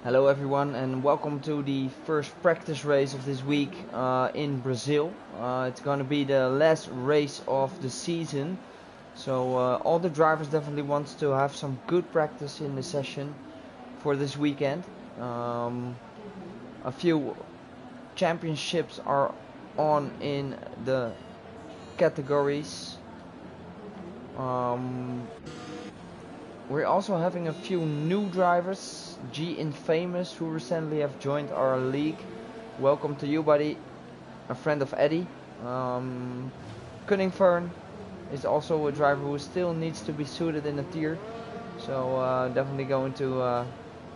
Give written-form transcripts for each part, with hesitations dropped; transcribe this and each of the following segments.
Hello everyone and welcome to the first practice race of this week in Brazil. It's gonna be the last race of the season, so all the drivers definitely want to have some good practice in the session for this weekend. A few championships are on in the categories. We're also having a few new drivers, G Infamous, who recently have joined our league. Welcome to you, buddy. A friend of Eddie. Cunningfern is also a driver who still needs to be suited in a tier. So definitely going to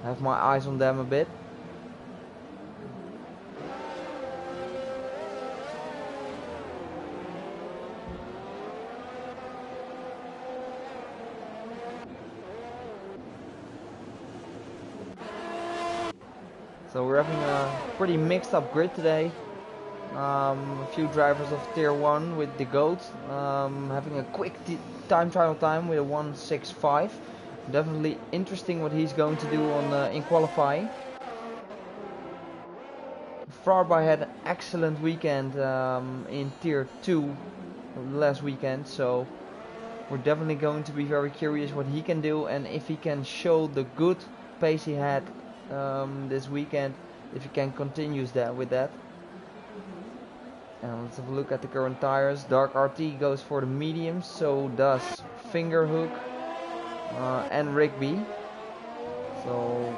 have my eyes on them a bit. So we're having a pretty mixed up grid today. A few drivers of tier 1 with the GOAT, having a quick time trial time with a 1:65. Definitely interesting what he's going to do on in qualifying. Farby had an excellent weekend in tier 2 last weekend, so we're definitely going to be very curious what he can do and if he can show the good pace he had this weekend, if he can continue with that. And let's have a look at the current tires. Dark RT goes for the mediums, so does Fingerhook and Rigby. So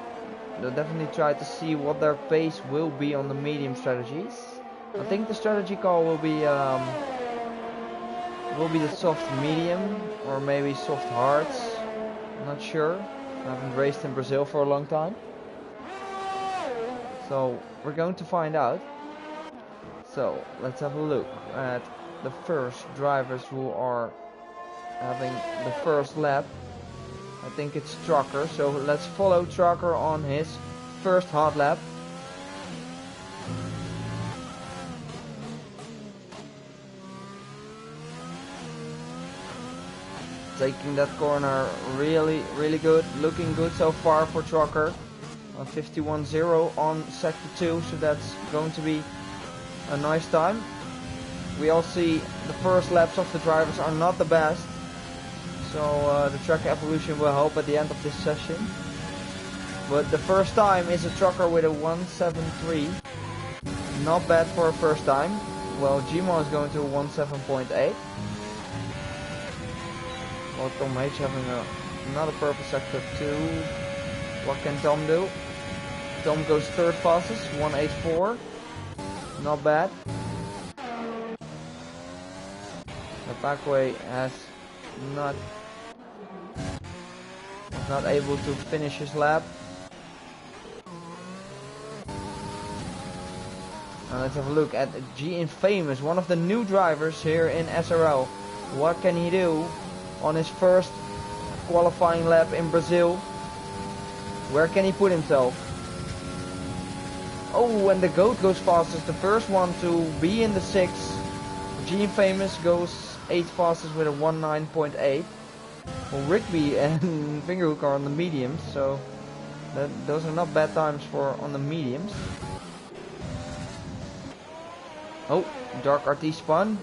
they'll definitely try to see what their pace will be on the medium strategies. I think the strategy call will be the soft medium or maybe soft hards. I'm not sure. I haven't raced in Brazil for a long time. So we're going to find out. So let's have a look at the first drivers who are having the first lap. I think it's Trucker, so let's follow Trucker on his first hard lap. Taking that corner really good, looking good so far for Trucker. 51.0 on sector 2, so that's going to be a nice time. We all see the first laps of the drivers are not the best, so the track evolution will help at the end of this session. But the first time is a Trucker with a 1.73, not bad for a first time. Well, Gmo is going to a 1.7.8. Well, Tom H having another purple sector 2. What can Tom do? Tom goes third fastest, 1.84. Not bad. The backway was not able to finish his lap. Now let's have a look at G Infamous, one of the new drivers here in SRL. What can he do on his first qualifying lap in Brazil? Where can he put himself? Oh, and the GOAT goes fastest, the first one to be in the 6. G Infamous goes 8th fastest with a 1.9.8. Well, Rigby and Fingerhook are on the mediums, so those are not bad times for on the mediums. Oh, Dark RT spun.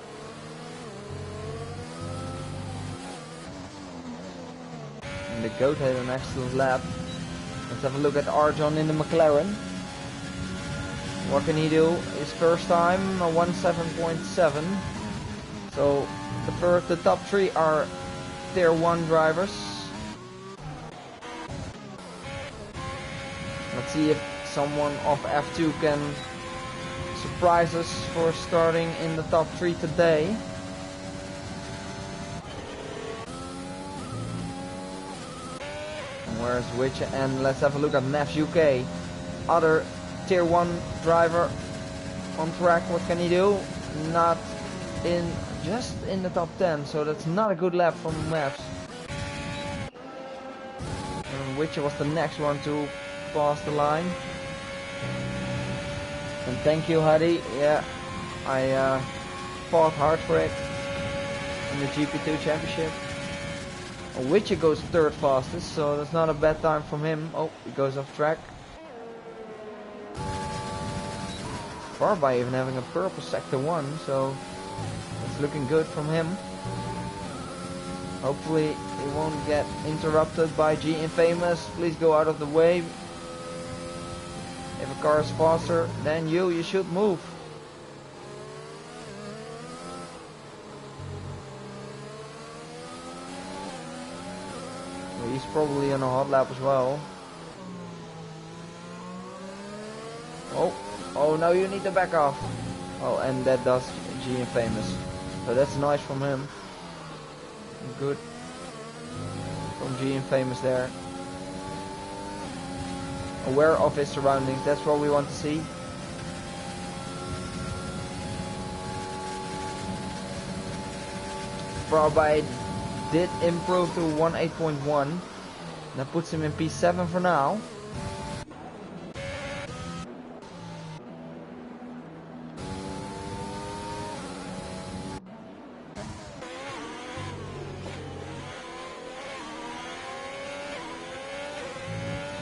And the GOAT had an excellent lap. Let's have a look at Arjon in the McLaren. What can he do? His first time, a 1.7.7. So the top 3 are tier 1 drivers. Let's see if someone of F2 can surprise us for starting in the top 3 today. And where's which? And let's have a look at Nevs UK. Other tier 1 driver on track. What can he do? Not in, just in the top 10, so that's not a good lap from Nevs. And Witcher was the next one to pass the line. And thank you, Hadi. Yeah, I fought hard for it in the GP2 championship. Witcher goes third fastest, so that's not a bad time from him. Oh, he goes off track. Farby even having a purple sector 1, so it's looking good from him. Hopefully he won't get interrupted by G Infamous. Please go out of the way. If a car is faster than you should move. Well, he's probably on a hot lap as well. Oh, now you need to back off. Oh, and that does G Infamous. So that's nice from him. Good from G Infamous there. Aware of his surroundings, that's what we want to see. Farby did improve to 1.8.1. That puts him in P7 for now.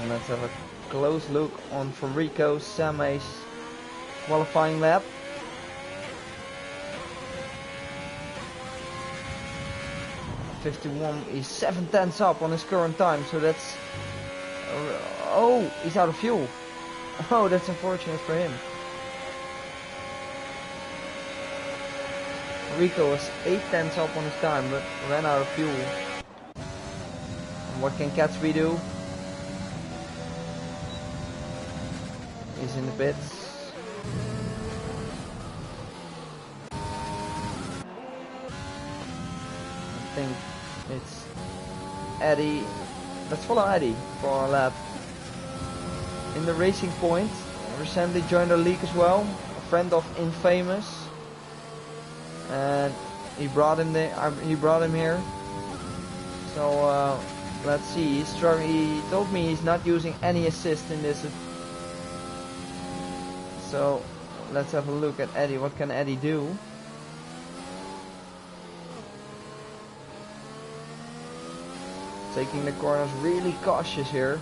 And let's have a close look on Farico Same's qualifying lap. .51 is 7/10 up on his current time, so that's... oh, he's out of fuel. Oh, that's unfortunate for him. Rico was 8/10 up on his time, but ran out of fuel. And what can Catsby do? He's in the pits. I think it's Eddie. Let's follow Eddie for our lap. In the Racing Point, recently joined our league as well. A friend of Infamous, and he brought him there. He brought him here. So let's see. He told me he's not using any assist in this. So let's have a look at Eddie. What can Eddie do? Taking the corners really cautious here.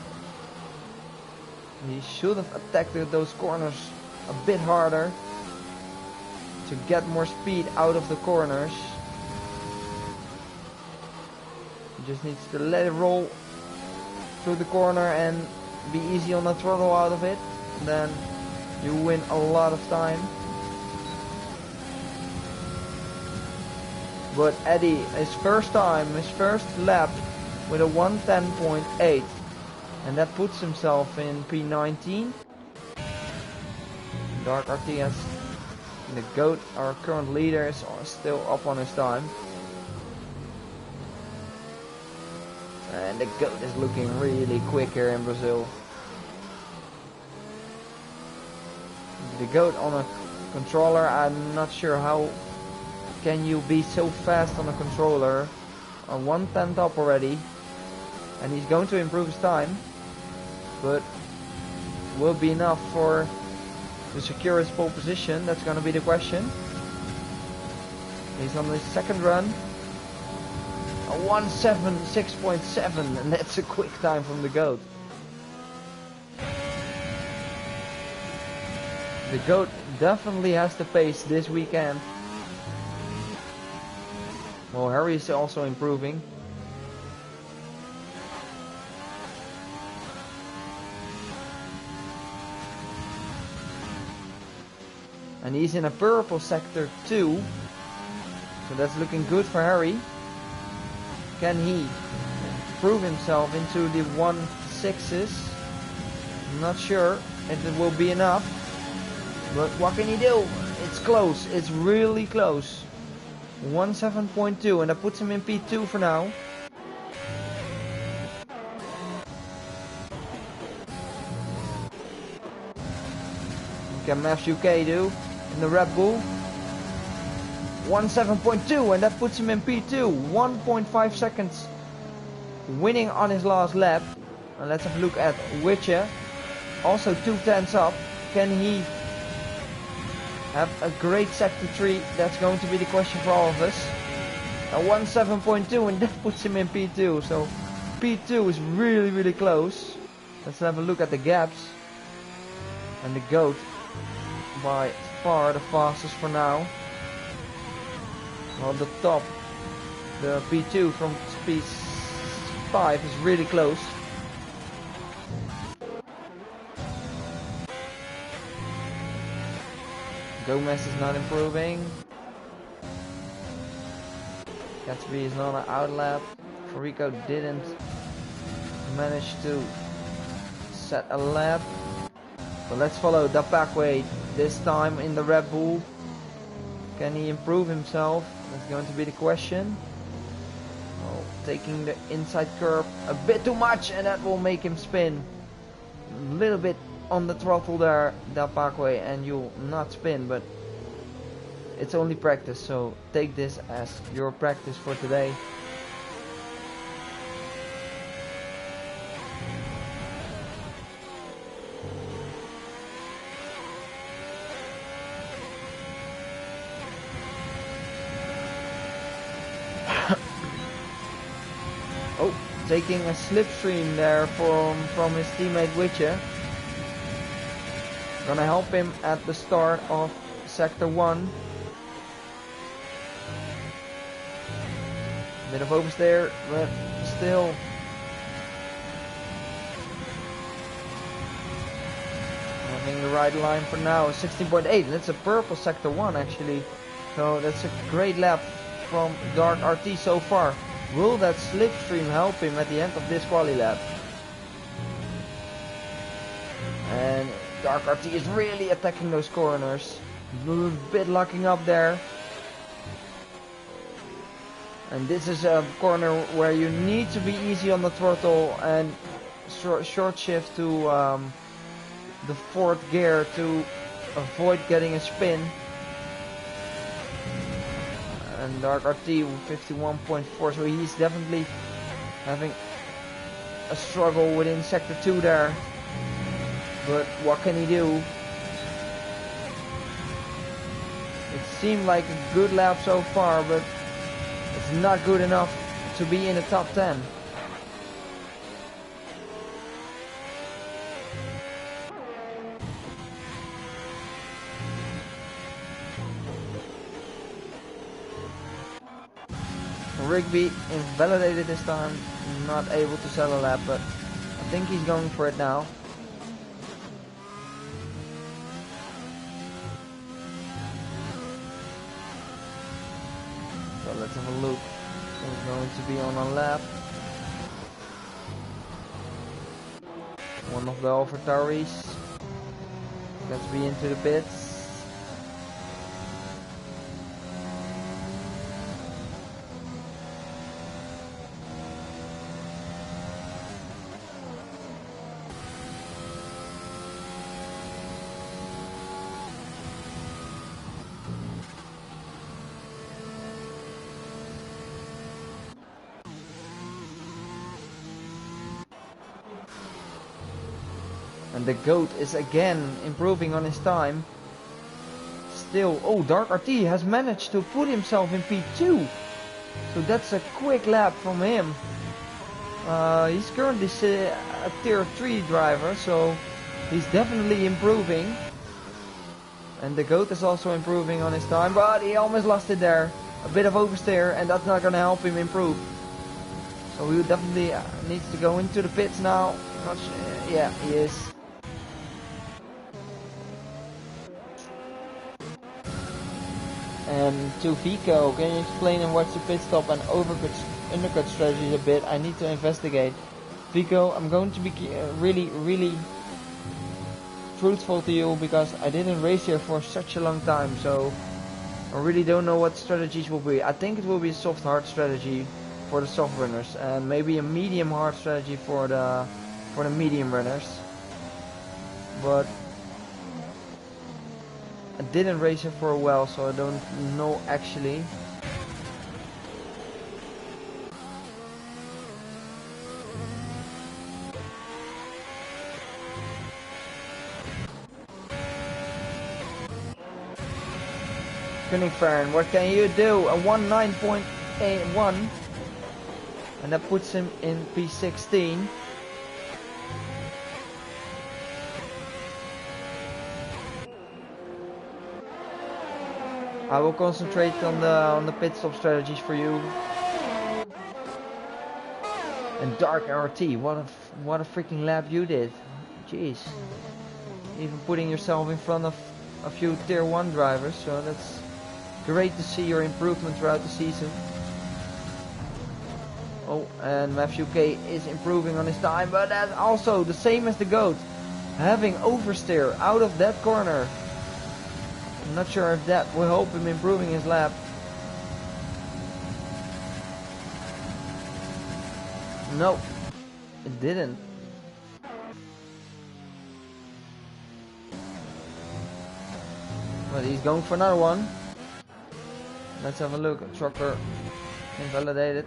He should have attacked those corners a bit harder to get more speed out of the corners. He just needs to let it roll through the corner and be easy on the throttle out of it. Then you win a lot of time. But Eddie, his first lap with a 1:10.8, and that puts himself in P19. Dark Artias, the GOAT, our current leader, is still up on his time. And the GOAT is looking really quick here in Brazil. The GOAT on a controller, I'm not sure how can you be so fast on a controller. 1/10 up already, and he's going to improve his time, but will be enough to secure his pole position? That's going to be the question. He's on his second run, a 1:76.7, and that's a quick time from the GOAT. The GOAT definitely has the pace this weekend. Well, Harry is also improving. And he's in a purple sector 2. So that's looking good for Harry. Can he prove himself into the 1.6s? I'm not sure if it will be enough. But what can he do? It's close. It's really close. 1.7.2, and that puts him in P2 for now. What can Mavs UK do in the Red Bull? 1.7.2, and that puts him in P2. 1.5 seconds winning on his last lap. And let's have a look at Witcher. Also 2/10 up. Can he have a great sector 3? That's going to be the question for all of us. A 1.7.2, and that puts him in P2. So P2 is really, really close. Let's have a look at the gaps. And the GOAT by far the fastest for now. On the top, the P2 from P5 is really close. Gomez is not improving. Gatsby is not an outlap. Rico didn't manage to set a lap. But let's follow Dapakwe this time in the Red Bull. Can he improve himself? That's going to be the question. Oh, taking the inside curve a bit too much, and that will make him spin. A little bit on the throttle there, Dapakwe, and you'll not spin, but it's only practice, so take this as your practice for today. Oh, taking a slipstream there from his teammate Witcher. Gonna help him at the start of Sector 1. Bit of oversteer, but still. Having the right line for now, 16.8. That's a purple Sector 1 actually. So that's a great lap from Dark RT so far. Will that slipstream help him at the end of this quali lap? And Dark RT is really attacking those corners. A bit locking up there. And this is a corner where you need to be easy on the throttle and short shift to the fourth gear to avoid getting a spin. And Dark RT 51.4, so he's definitely having a struggle within Sector 2 there. But what can he do? It seemed like a good lap so far, but it's not good enough to be in the top 10. Rigby invalidated this time, not able to sell a lap, but I think he's going for it now. So let's have a look. Who's going to be on a lap? One of the AlphaTauris. Let's be into the pits. And the GOAT is again improving on his time. Still, oh, Dark RT has managed to put himself in P2. So that's a quick lap from him. He's currently a tier 3 driver, so he's definitely improving. And the GOAT is also improving on his time, but he almost lost it there. A bit of oversteer, and that's not going to help him improve. So he definitely needs to go into the pits now. Not sure. Yeah, he is. And to Vico, can you explain and watch the pit stop and undercut strategies a bit? I need to investigate. Vico, I'm going to be really truthful to you because I didn't race here for such a long time, so I really don't know what strategies will be. I think it will be a soft hard strategy for the soft runners and maybe a medium hard strategy for the medium runners. But I didn't race it for a while, so I don't know actually. Kunningfern, what can you do? A 19.81, and that puts him in P16. I will concentrate on the pit stop strategies for you. And Dark RT, what a freaking lap you did. Jeez. Even putting yourself in front of a few tier 1 drivers, so that's great to see your improvement throughout the season. Oh, and Matthew K is improving on his time, but that's also the same as the GOAT. Having oversteer out of that corner. I'm not sure if that will help him improving his lap. No, it didn't. But he's going for another one. Let's have a look. Trucker invalidated.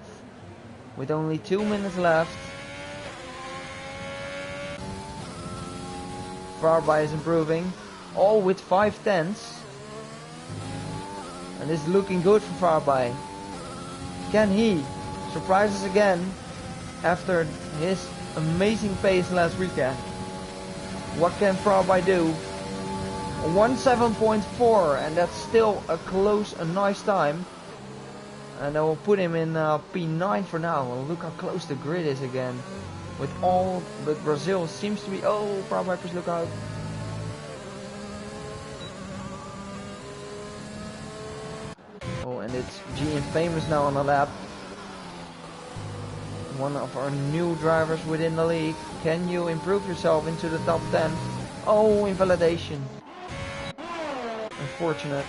With only 2 minutes left. Farby is improving. All with 5/10. And this is looking good for Farby. Can he surprise us again after his amazing pace last weekend? What can Farby do? 1:07.4, and that's still a nice time. And I will put him in P9 for now. Look how close the grid is again. But Brazil seems to be. Oh, Farby, please look out. Oh, and it's GM Famous now on the lap. One of our new drivers within the league. Can you improve yourself into the top 10? Oh, invalidation. Unfortunate.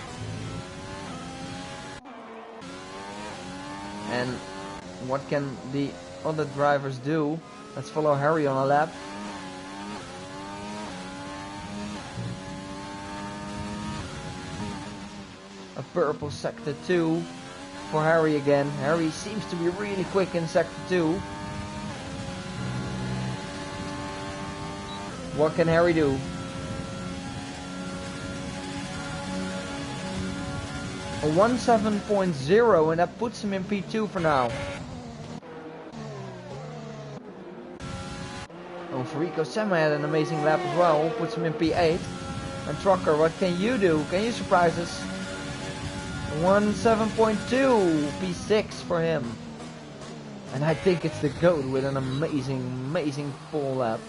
And what can the other drivers do? Let's follow Harry on a lap. A purple sector 2 for Harry again. Harry seems to be really quick in sector 2. What can Harry do? A 1:07.0, and that puts him in P2 for now. Oh, Furico Sema had an amazing lap as well, puts him in P8. And Trucker, what can you do? Can you surprise us? 1:07.2, P6 for him. And I think it's the GOAT with an amazing full lap.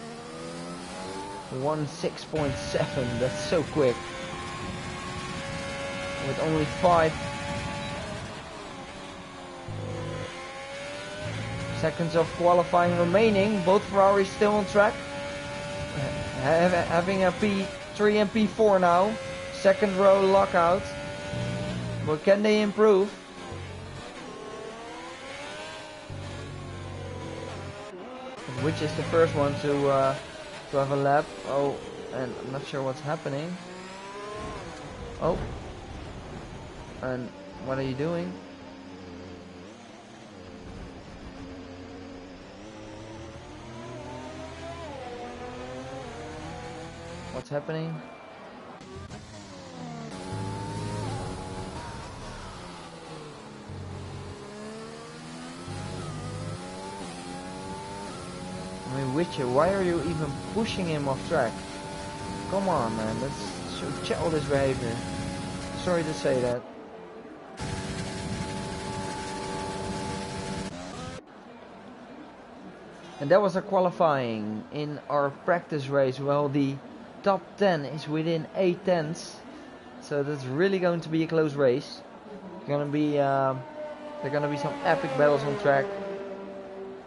1:06.7, that's so quick. With only 5 seconds of qualifying remaining, both Ferraris still on track. Having a P3 and P4 now. Second row lockout. But can they improve? Which is the first one to have a lap? Oh, and I'm not sure what's happening. Oh. And what are you doing? What's happening? I mean, Witcher, why are you even pushing him off track? Come on, man, that's so childish behavior. Sorry to say that. And that was our qualifying. In our practice race, well, the top 10 is within 8 tenths, so that's really going to be a close race. There are gonna be some epic battles on track.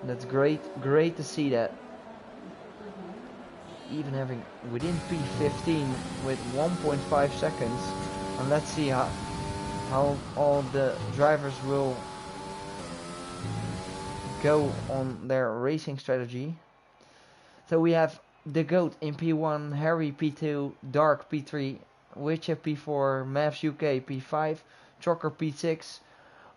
That's great to see that. Even having within P15 with 1.5 seconds, and let's see how all the drivers will go on their racing strategy. So we have the GOAT in P1, Harry P2, Dark P3, Witcher P4, Mavs UK P5, Trucker P6,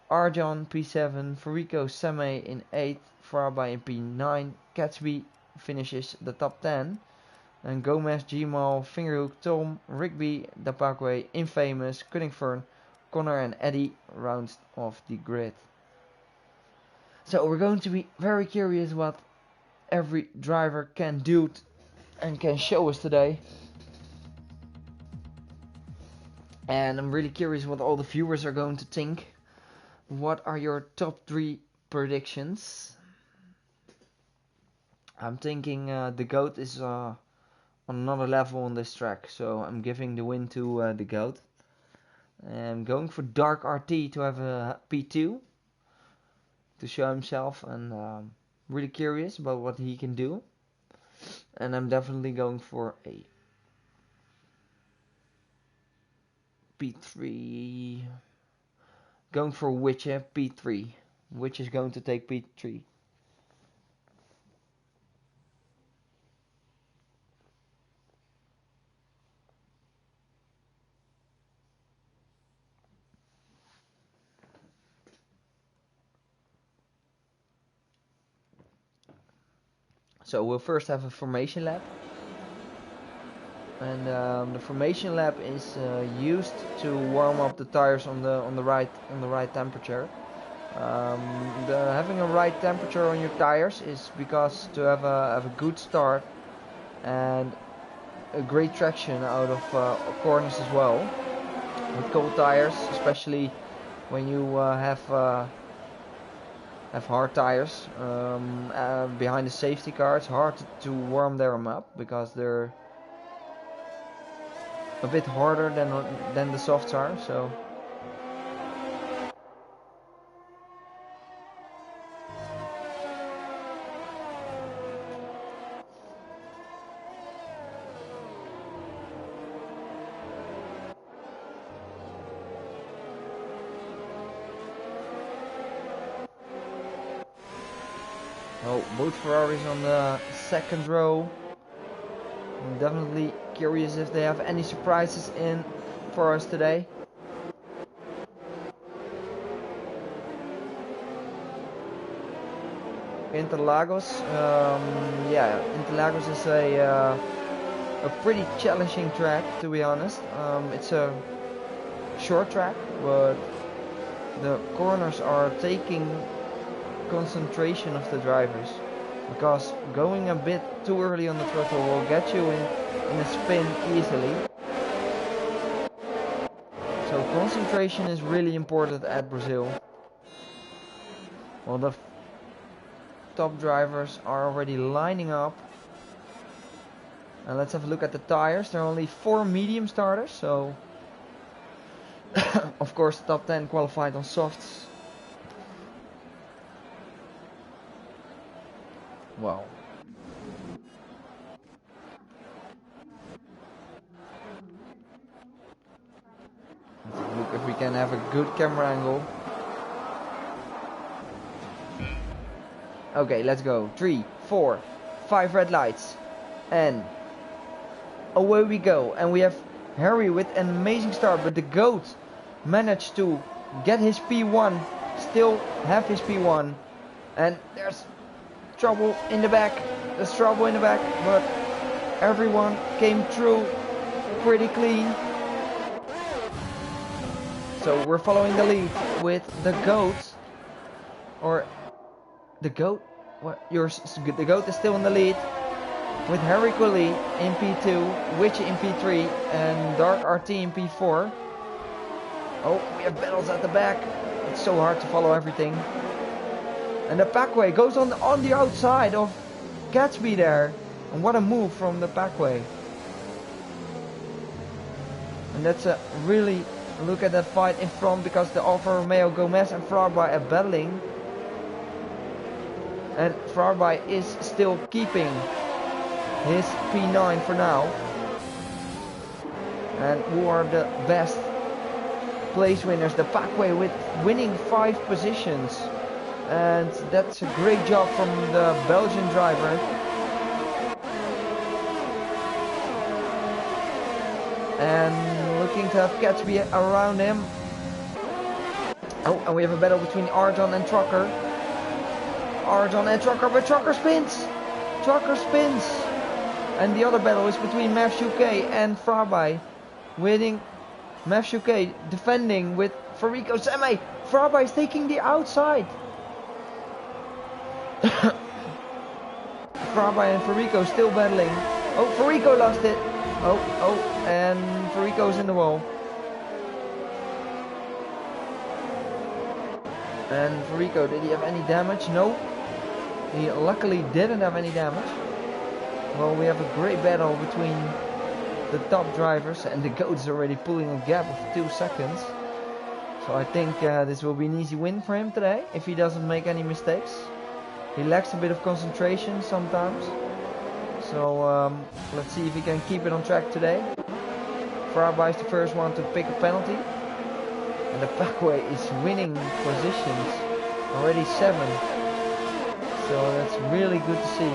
Arjan P7, Furico Seme in 8, Farby in P9, Catsby finishes the top 10, and Gomez, Gmal, Fingerhook, Tom, Rigby, Dapagwe, Infamous, Cunningfern, Connor and Eddie rounds off the grid. So we're going to be very curious what every driver can do and can show us today. And I'm really curious what all the viewers are going to think. What are your top 3 predictions? I'm thinking the GOAT is on another level on this track, so I'm giving the win to the GOAT. I'm going for Dark RT to have a P2 to show himself, and really curious about what he can do. And I'm definitely going for a P3. Going for Witch, P3. Witch is going to take P3. So we'll first have a formation lap. And the formation lap is used to warm up the tires on the right temperature. Having a right temperature on your tires is because to have a good start and a great traction out of corners as well. With cold tires, especially when you have hard tires behind the safety car, it's hard to warm them up because they're a bit harder than the softs are. So both Ferraris on the second row. I'm definitely curious if they have any surprises in for us today. Interlagos, Interlagos is a pretty challenging track, to be honest. It's a short track, but the corners are taking concentration of the drivers, because going a bit too early on the throttle will get you in a spin easily. So concentration is really important at Brazil. Well, the top drivers are already lining up. And let's have a look at the tires. There are only 4 medium starters, so of course the top 10 qualified on softs. Wow. Let's look if we can have a good camera angle. Okay, let's go. 3, 4, 5 red lights. And away we go. And we have Harry with an amazing start, but the GOAT managed to get his P1, still have his P1. And there's trouble in the back. There's trouble in the back, but everyone came through pretty clean. So we're following the lead with the GOAT, or the GOAT. What? The GOAT is still in the lead with Harry Cooley in P2, Witchy in P3, and Dark RT in P4. Oh, we have battles at the back. It's so hard to follow everything. And the packway goes on the outside of Gatsby there. And what a move from the packway. And that's a really look at that fight in front, because the Alfa Romeo Gomez and Frarby are battling. And Frarby is still keeping his P9 for now. And who are the best place winners? The packway with winning 5 positions. And that's a great job from the Belgian driver. And looking to have Gatsby around him. Oh, and we have a battle between Arjan and Trucker. Arjan and Trucker, but Trucker spins! Trucker spins! And the other battle is between Mavs UK and Frarby. Winning Mavs UK, defending with Farico Semi. Frarby is taking the outside. Frarby and Farico still battling. Oh, Farico lost it. Oh, and Farico's in the wall. And for Rico, did he have any damage? No. He luckily didn't have any damage. Well, we have a great battle between the top drivers, and the GOAT is already pulling a gap of 2 seconds. So I think this will be an easy win for him today, if he doesn't make any mistakes. He lacks a bit of concentration sometimes. So let's see if he can keep it on track today. Farby is the first one to pick a penalty. And the Packway is winning positions. Already 7. So that's really good to see.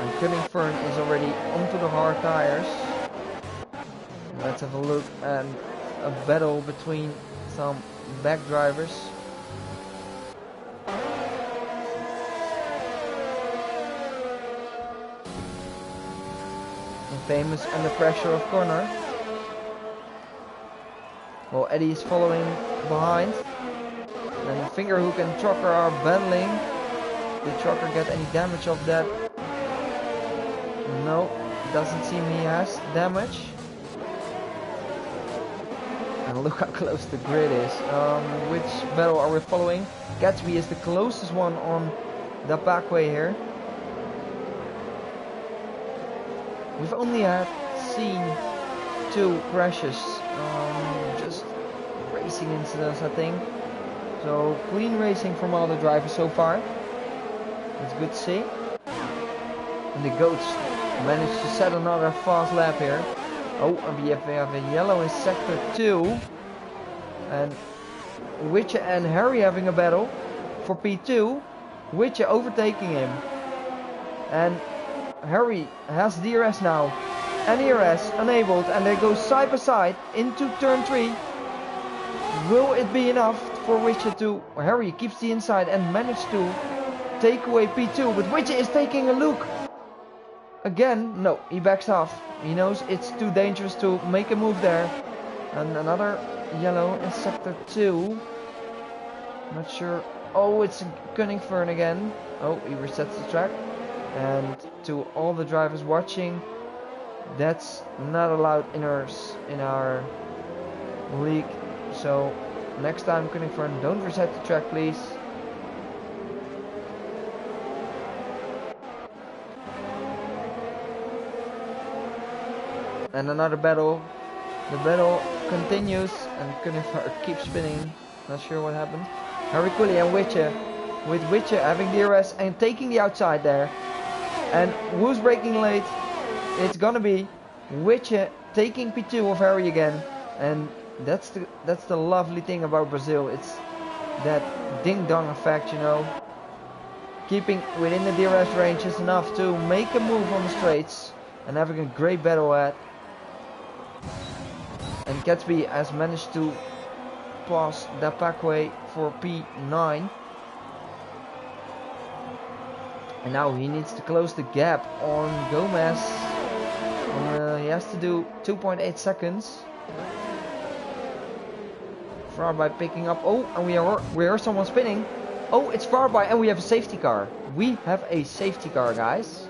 And Cunningford is already onto the hard tires. Let's have a look at a battle between some back drivers. Famous under pressure of corner. Well, Eddie is following behind. And Fingerhook and Trucker are battling. Did Trucker get any damage of that? No, doesn't seem he has damage. And look how close the grid is. Which battle are we following? Gatsby is the closest one on the Packway here. We've only seen 2 crashes, just racing incidents I think. So clean racing from all the drivers so far. That's good to see. And the GOATs managed to set another fast lap here. Oh, and we have a yellow in sector 2. And Witcher and Harry having a battle for P2. Witcher overtaking him. And Harry has DRS now, and ERS enabled, and they go side by side into turn 3. Will it be enough for Witcher to... Harry keeps the inside and managed to take away P2, but Witcher is taking a look. Again, no, he backs off. He knows it's too dangerous to make a move there. And another yellow in sector 2. Not sure. Oh, it's Cunningford again. Oh, he resets the track. And to all the drivers watching, that's not allowed in our league. So next time, Cunningford, don't reset the track, please. And another battle. The battle continues, and Cunningford keeps spinning. Not sure what happened. Harry Cooley and Witcher, with Witcher having DRS and taking the outside there. And who's braking late? It's gonna be Witcher taking P2 of Harry again. And that's the lovely thing about Brazil. It's that ding-dong effect, you know. Keeping within the DRS range is enough to make a move on the straights. And having a great battle at. And Gatsby has managed to pass the Packway for P9. And now he needs to close the gap on Gomez. He has to do 2.8 seconds. Farby picking up. Oh, and we hear someone spinning. Oh, it's Farby, and we have a safety car. We have a safety car, guys.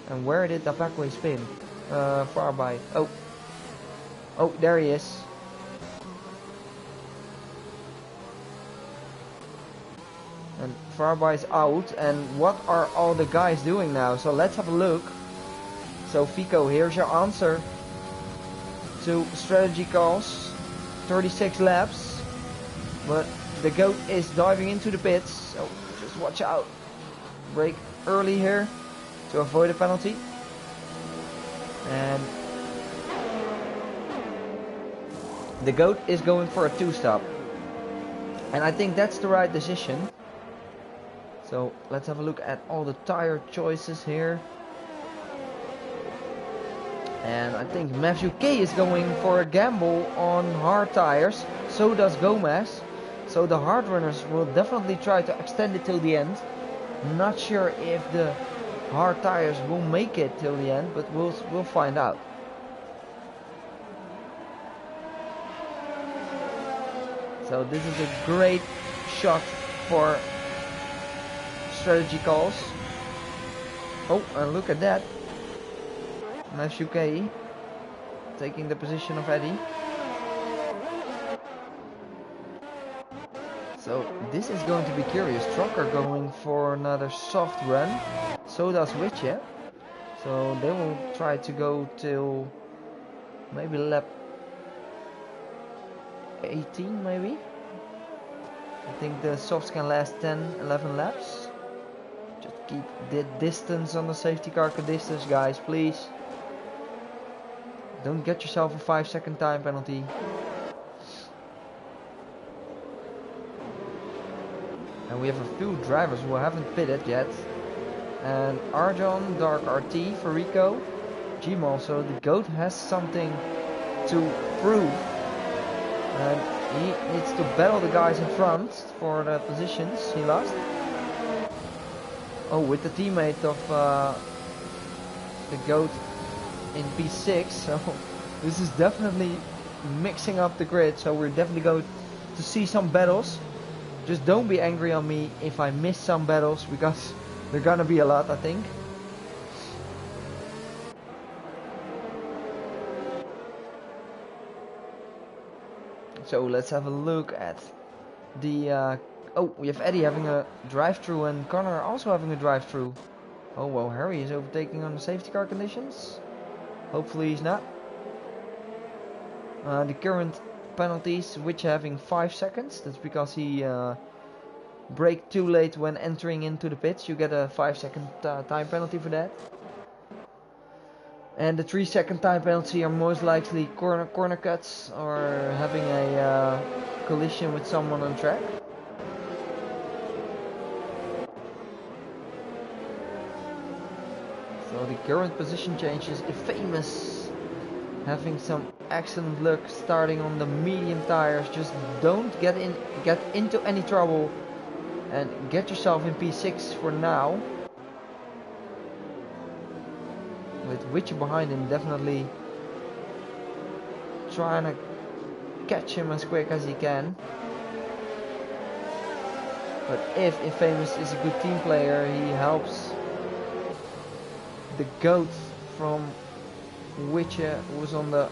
And where did the Packway spin? Farby. Oh, there he is. And Farby is out, and what are all the guys doing now? So let's have a look. So Fico, here's your answer to strategy calls. 36 laps, but the GOAT is diving into the pits, so just watch out. Brake early here to avoid a penalty. And the GOAT is going for a 2-stop, and I think that's the right decision. So let's have a look at all the tire choices here. And I think Matthew K is going for a gamble on hard tires. So does Gomez. So the hard runners will definitely try to extend it till the end. Not sure if the hard tires will make it till the end, but we'll find out. So this is a great shot for strategy calls. Oh, and look at that. Matthew K taking the position of Eddie. So this is going to be curious. Trucker going for another soft run. So does Witcher. So they will try to go till maybe lap 18 maybe. I think the softs can last 10-11 laps. Just keep the distance on the safety car distance, guys, please. Don't get yourself a 5-second time penalty. And we have a few drivers who haven't pitted yet. And Arjon, Dark RT for Rico, Gmal, so the GOAT has something to prove. And he needs to battle the guys in front for the positions he lost. Oh, with the teammate of the GOAT in P6, so this is definitely mixing up the grid, so we're definitely going to see some battles. Just don't be angry on me if I miss some battles, because they're gonna be a lot, I think. So let's have a look at the oh, we have Eddie having a drive-through and Connor also having a drive-through. Oh well, Harry is overtaking on the safety car conditions. Hopefully he's not. The current penalties, which having 5 seconds. That's because he braked too late when entering into the pits. You get a 5-second time penalty for that. And the 3-second time penalty are most likely corner cuts or having a collision with someone on track. So the current position changes. The famous having some excellent luck starting on the medium tires. Just don't get into any trouble and get yourself in P6 for now. With Witcher behind him, definitely trying to catch him as quick as he can. But if Infamous is a good team player, he helps the GOAT from Witcher, who was on the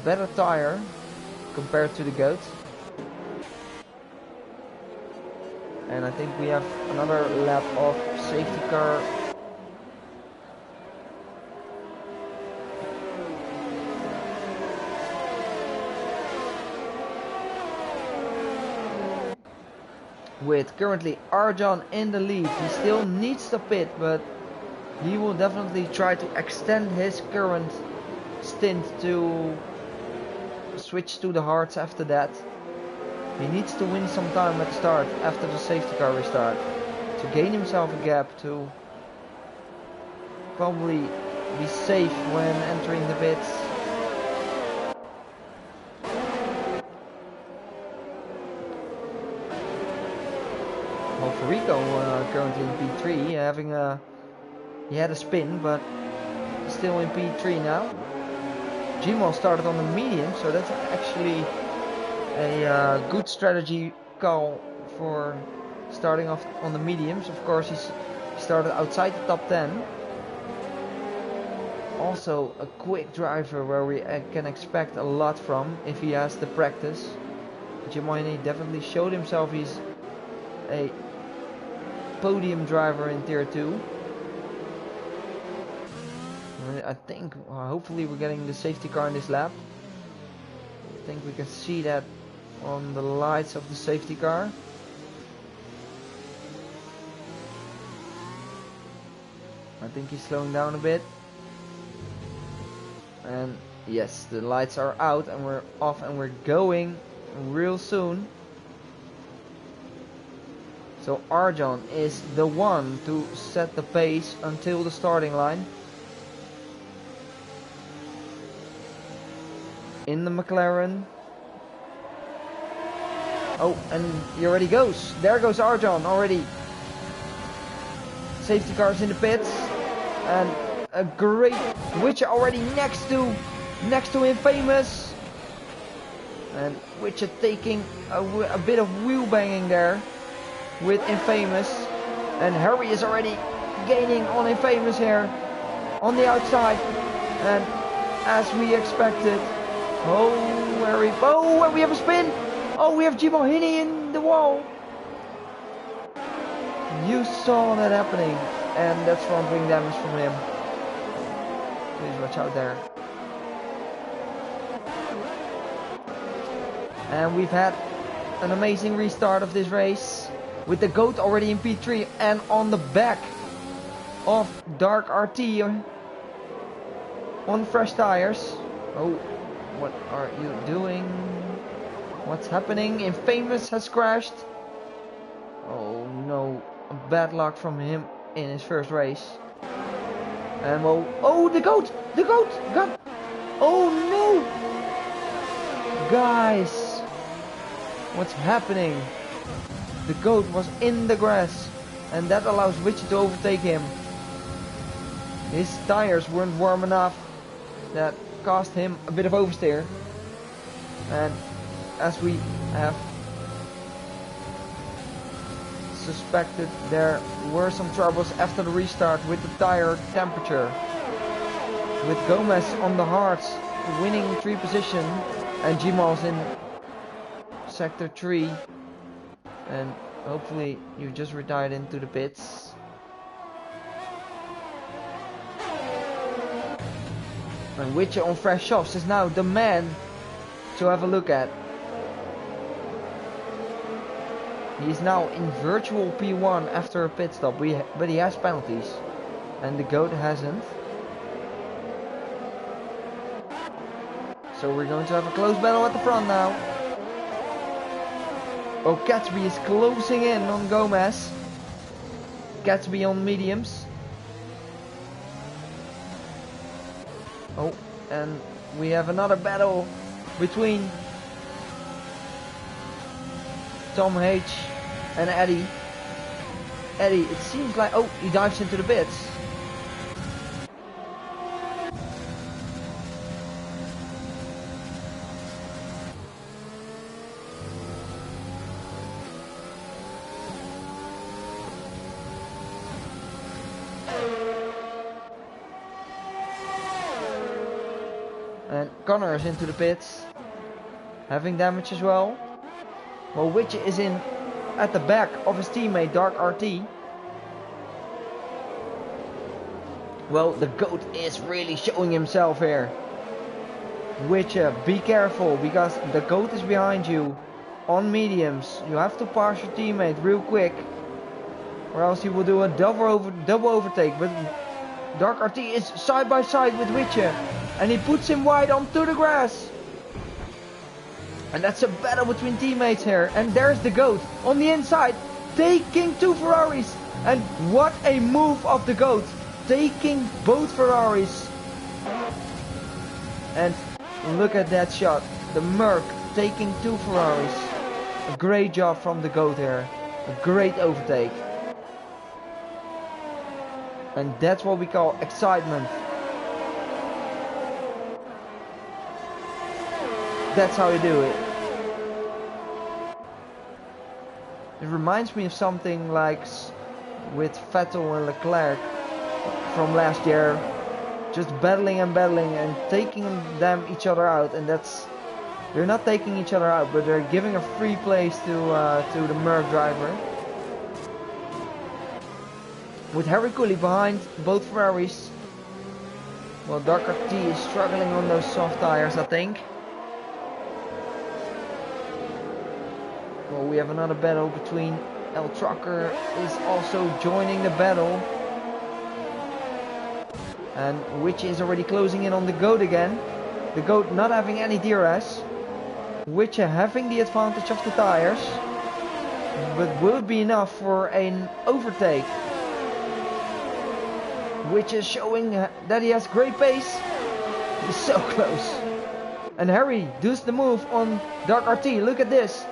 better tire compared to the GOAT. And I think we have another lap of safety car. With currently Arjon in the lead. He still needs to pit, but he will definitely try to extend his current stint to switch to the hards after that. He needs to win some time at the start after the safety car restart to gain himself a gap to probably be safe when entering the pits. Well, for Rico currently in P3, he had a spin, but still in P3 now. Gmal started on the medium, so that's actually a good strategy call for starting off on the mediums. Of course, he started outside the top 10. Also a quick driver where we can expect a lot from if he has the practice. Gmal definitely showed himself he's a podium driver in tier 2. I think hopefully we're getting the safety car in this lap. I think we can see that on the lights of the safety car. I think he's slowing down a bit. And yes, the lights are out and we're off and we're going real soon. So Arjon is the one to set the pace until the starting line. In the McLaren. Oh, and he already goes. There goes Arjon already. Safety cars in the pits. And a great Witcher already next to Infamous. And Witcher taking a bit of wheel banging there with Infamous. And Harry is already gaining on Infamous here on the outside. And as we expected. Oh, Harry. Oh, and we have a spin. Oh, we have Jimo Hini in the wall. You saw that happening. And that's front wing damage from him. Please watch out there. And we've had an amazing restart of this race. With the GOAT already in P3 and on the back of Dark RT on fresh tires. Oh, what are you doing? What's happening? Infamous has crashed. Oh no, bad luck from him in his first race. And well, oh, the GOAT got, oh no, guys, what's happening? The GOAT was in the grass, and that allows Witcher to overtake him. His tires weren't warm enough. That cost him a bit of oversteer. And as we have suspected, there were some troubles after the restart with the tire temperature. With Gomez on the hards winning 3 position and Gmos in sector 3. And hopefully you just retired into the pits. And Witcher on fresh softs is now the man to have a look at. He is now in virtual P1 after a pit stop, but he has penalties. And the GOAT hasn't. So we're going to have a close battle at the front now. Oh, Gatsby is closing in on Gomez. Gatsby on mediums. Oh, and we have another battle between Tom H and Eddie. Eddie, it seems like, oh, he dives into the pits. And Connor is into the pits, having damage as well. Well, Witcher is in at the back of his teammate Dark RT. Well, the GOAT is really showing himself here. Witcher, be careful, because the GOAT is behind you on mediums. You have to pass your teammate real quick, or else he will do a double overtake. But Dark RT is side by side with Witcher, and he puts him wide onto the grass. And that's a battle between teammates here. And there's the GOAT on the inside, taking 2 Ferraris. And what a move of the GOAT, taking both Ferraris. And look at that shot, the Merc taking 2 Ferraris. A great job from the GOAT here, a great overtake. And that's what we call excitement. That's how you do it. It reminds me of something like with Vettel and Leclerc from last year. Just battling and taking each other out. And that's, they're not taking each other out, but they're giving a free place to the Merc driver. With Harry Cooley behind both Ferraris. Well, Dark RT is struggling on those soft tires, I think. Well, we have another battle between El Trucker is also joining the battle. And Witcher is already closing in on the GOAT again. The GOAT not having any DRS. Witcher having the advantage of the tires. But will it be enough for an overtake? Witcher is showing that he has great pace. He's so close. And Harry does the move on Dark RT. Look at this.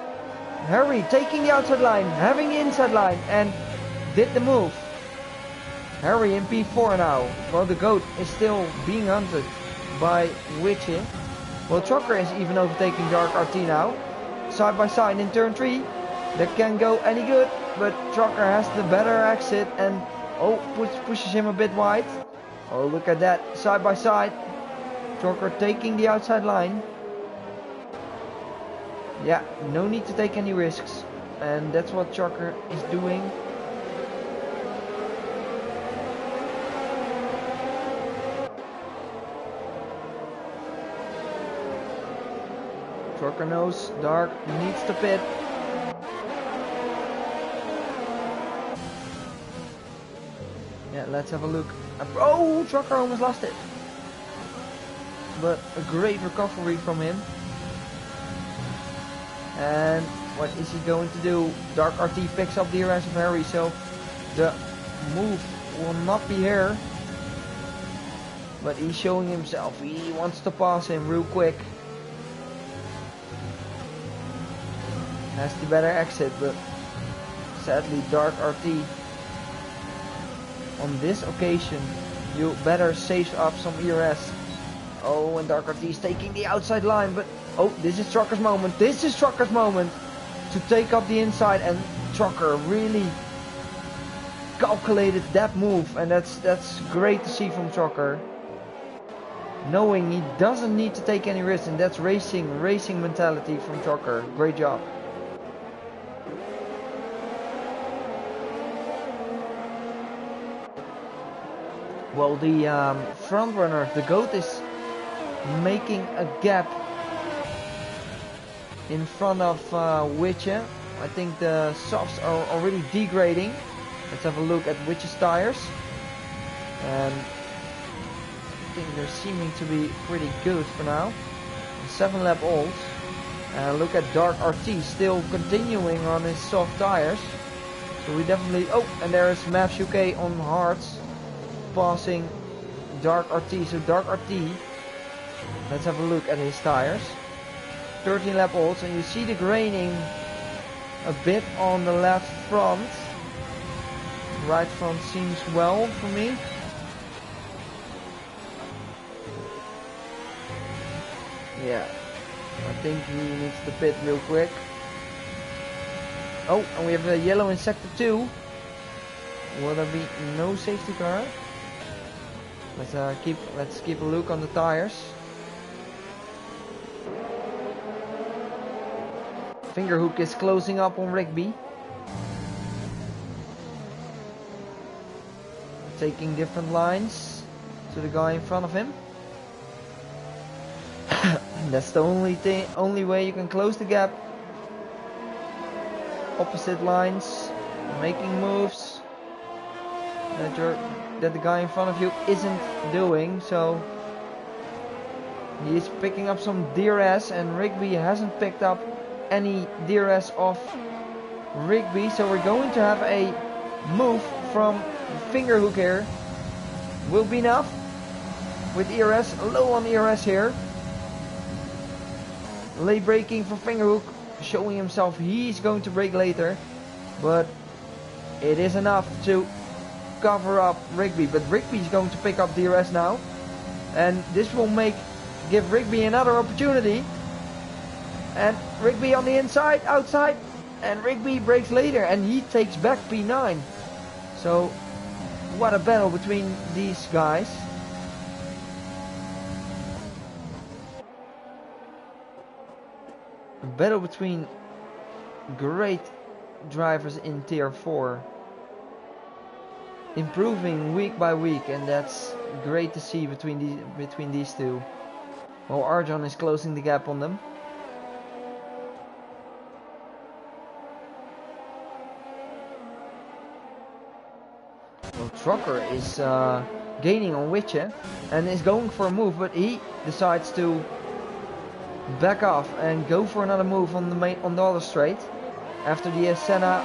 Harry taking the outside line, having the inside line, and did the move. Harry in P4 now. Well, the GOAT is still being hunted by Witcher. Well, Trucker is even overtaking Dark RT now. Side by side in turn 3. That can't go any good, but Trucker has the better exit and pushes him a bit wide. Oh, look at that, side by side. Trucker taking the outside line. Yeah, no need to take any risks. And that's what Trucker is doing. Trucker knows Dark needs to pit. Yeah, let's have a look. Oh, Trucker almost lost it. But a great recovery from him. And what is he going to do? Dark RT picks up the DRS of Harry, so the move will not be here. But he's showing himself. He wants to pass him real quick. Has the better exit, but sadly Dark RT on this occasion you better save up some ERS. Oh, and Dark RT is taking the outside line, but oh, this is Trucker's moment. This is Trucker's moment to take up the inside, and Trucker really calculated that move, and that's great to see from Trucker. Knowing he doesn't need to take any risks, and that's racing mentality from Trucker. Great job. Well, the front runner, the GOAT, is making a gap in front of Witcher. I think the softs are already degrading. Let's have a look at Witcher's tires. And I think they're seeming to be pretty good for now. 7 lap olds. Look at Dark RT still continuing on his soft tires. So we definitely... Oh, and there is Maps UK on hards, passing Dark RT. So Dark RT, let's have a look at his tires. 13 lap olds, and you see the graining a bit on the left front. Right front seems well for me. Yeah, I think he needs to pit real quick. Oh, and we have a yellow in sector 2. Will there be no safety car? Let's keep a look on the tires. Fingerhook is closing up on Rigby. Taking different lines to the guy in front of him. That's the only way you can close the gap. Opposite lines, making moves that the guy in front of you isn't doing. So he's picking up some DRS, and Rigby hasn't picked up any DRS off Rigby. So we're going to have a move from Fingerhook here. Will be enough with ERS, low on ERS here. Late braking for Fingerhook, showing himself he's give to brake later, but it is enough to cover up Rigby. But Rigby's going to pick up DRS now, and this will give Rigby another opportunity. And Rigby on the inside, outside, and Rigby brakes later, and he takes back P9. So what a battle between these guys. A battle between great drivers in tier 4. Improving week by week, and that's great to see between these two. While Arjon is closing the gap on them. Well, Trucker is gaining on Witcher and is going for a move, but he decides to back off and go for another move on the other straight after the Senna.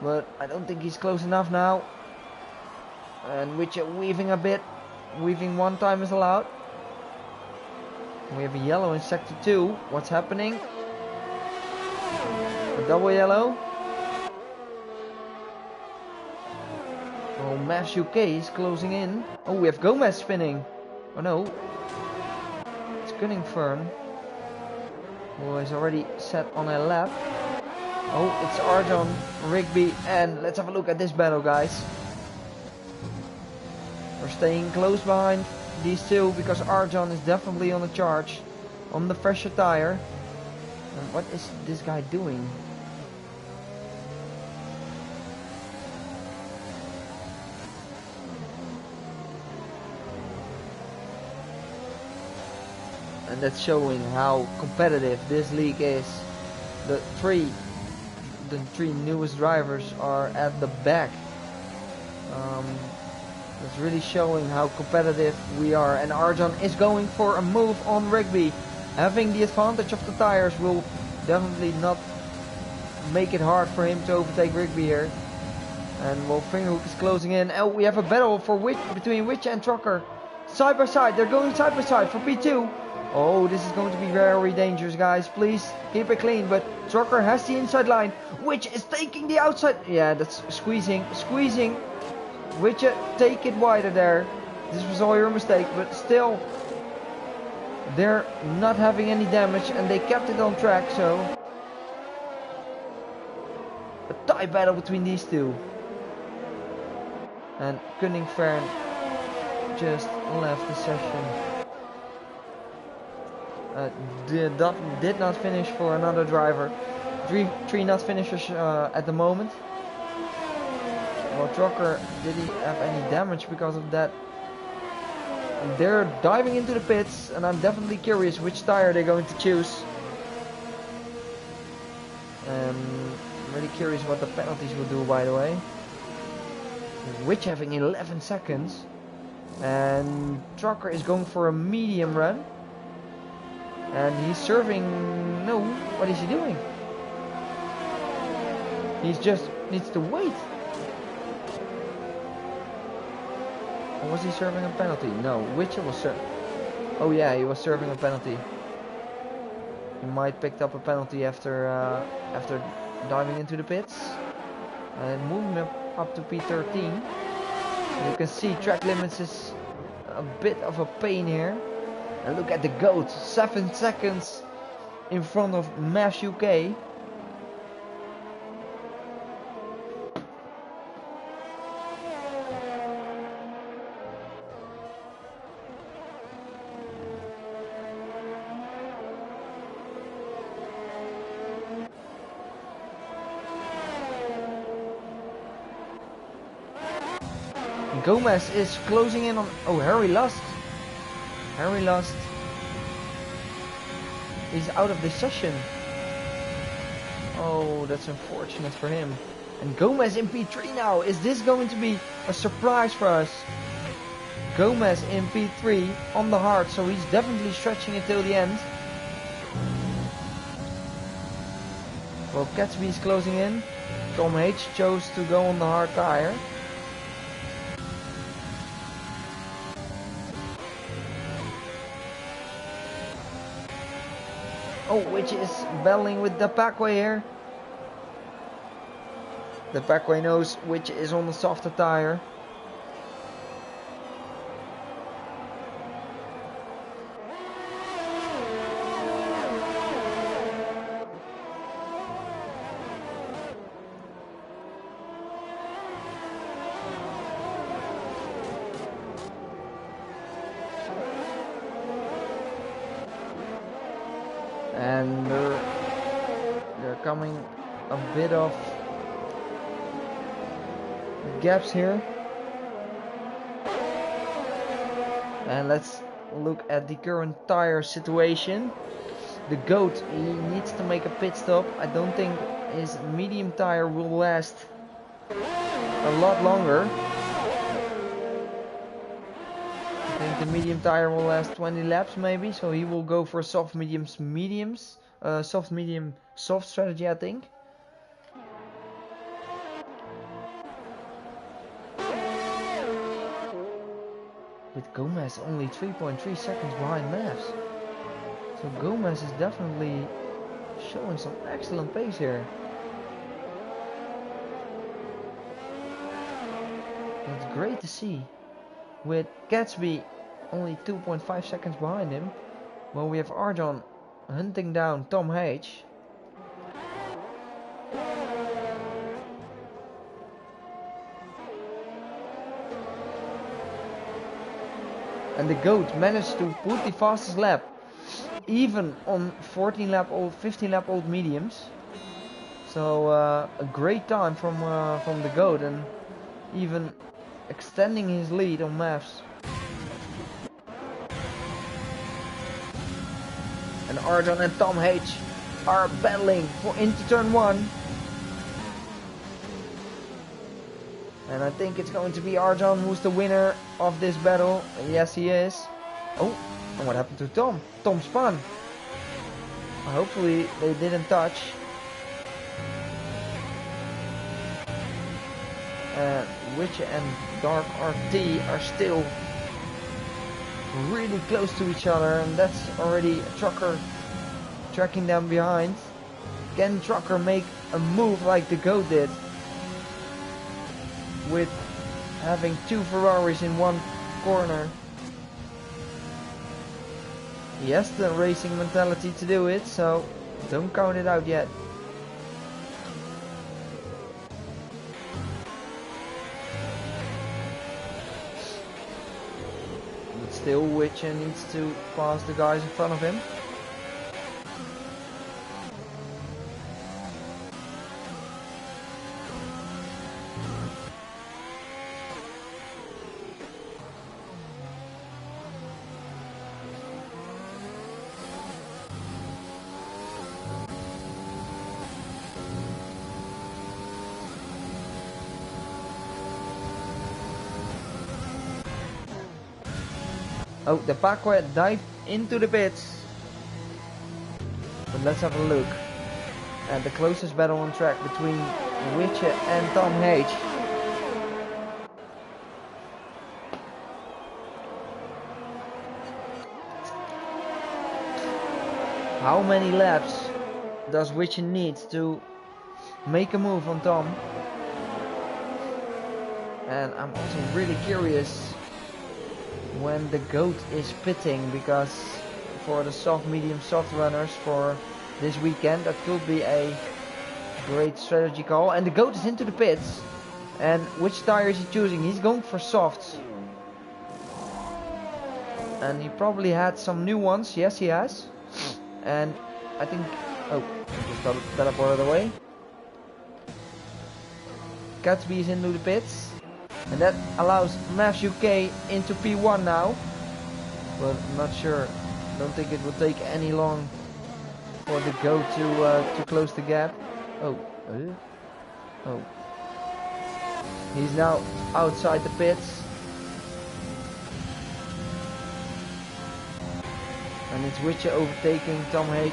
But I don't think he's close enough now. And Witcher weaving a bit. Weaving one time is allowed. We have a yellow in sector 2. What's happening? A double yellow. Oh, Maps UK is closing in. Oh, we have Gomez spinning. Oh no. It's Cunningfern, who is already set on a lap. Oh, it's Arjon, Rigby, and let's have a look at this battle, guys. We're staying close behind these two because Arjan is definitely on the charge on the fresher tire. And what is this guy doing? And that's showing how competitive this league is. The three newest drivers are at the back. It's really showing how competitive we are. And Arjan is going for a move on Rigby. Having the advantage of the tires will definitely not make it hard for him to overtake Rigby here. And well, Fingerhook is closing in. Oh, we have a battle for between Witch and Trucker. Side by side, they're going side by side for P2. Oh, this is going to be very dangerous, guys. Please keep it clean. But Trucker has the inside line. Witch is taking the outside. Yeah, that's squeezing. Witch, take it wider there. This was all your mistake, but still, they're not having any damage and they kept it on track. So a tight battle between these two. And Kunningfern just left the session. Did not finish for another driver. Three not finishers at the moment. Well, Trucker, did he have any damage because of that? And they're diving into the pits, and I'm definitely curious which tire they're going to choose. I'm really curious what the penalties will do, by the way. Witch having 11 seconds. And Trucker is going for a medium run. And he's serving... No, what is he doing? He just needs to wait. Or was he serving a penalty? No, Witcher was serving... Oh yeah, he was serving a penalty. He might picked up a penalty after diving into the pits. And moving up to P13. You can see track limits is a bit of a pain here. And look at the GOAT, 7 seconds in front of Mash UK. Gomez is closing in on... Oh, Harry Lust. Harry Lust is out of the session. Oh, that's unfortunate for him. And Gomez in P3 now. Is this going to be a surprise for us? Gomez in P3 on the hard, so he's definitely stretching it till the end. Well, Catsby is closing in. Tom H chose to go on the hard tire. Oh, which is battling with the Packway here. The Packway knows which is on the softer tire. And they're coming a bit of gaps here. And let's look at the current tire situation. The GOAT, he needs to make a pit stop. I don't think his medium tire will last a lot longer. I think the medium tire will last 20 laps maybe, so he will go for soft soft strategy, I think. With Gomez only 3.3 seconds behind Mavs. So Gomez is definitely showing some excellent pace here. It's great to see. With Gatsby only 2.5 seconds behind him, while we have Arjan hunting down Tom H. And the GOAT managed to put the fastest lap, even on 15 lap old mediums. So a great time from the GOAT, and even extending his lead on maths. And Arjan and Tom H are battling for into turn 1. And I think it's going to be Arjan who's the winner of this battle. Yes, he is. Oh, and what happened to Tom? Tom spun. Hopefully they didn't touch. Witcher and Dark RT are still really close to each other, and that's already a trucker tracking them behind. Can trucker make a move like the GOAT did, with having 2 Ferraris in one corner? He has the racing mentality to do it, so don't count it out yet. But still, Witcher needs to pass the guys in front of him. Oh, the Paco dived into the pits. But let's have a look at the closest battle on track between Witcher and Tom H. How many laps does Witcher need to make a move on Tom? And I'm also really curious when the GOAT is pitting, because for the soft, medium, soft runners for this weekend, that could be a great strategy call. And the GOAT is into the pits. And which tire is he choosing? He's going for softs. And he probably had some new ones. Yes, he has. And I think... oh, just got teleported away. Gatsby is into the pits. And that allows Mavs UK into P1 now. But I'm not sure. Don't think it will take any long for the GOAT to close the gap. Oh. Oh. He's now outside the pits. And it's Witcher overtaking Tom H.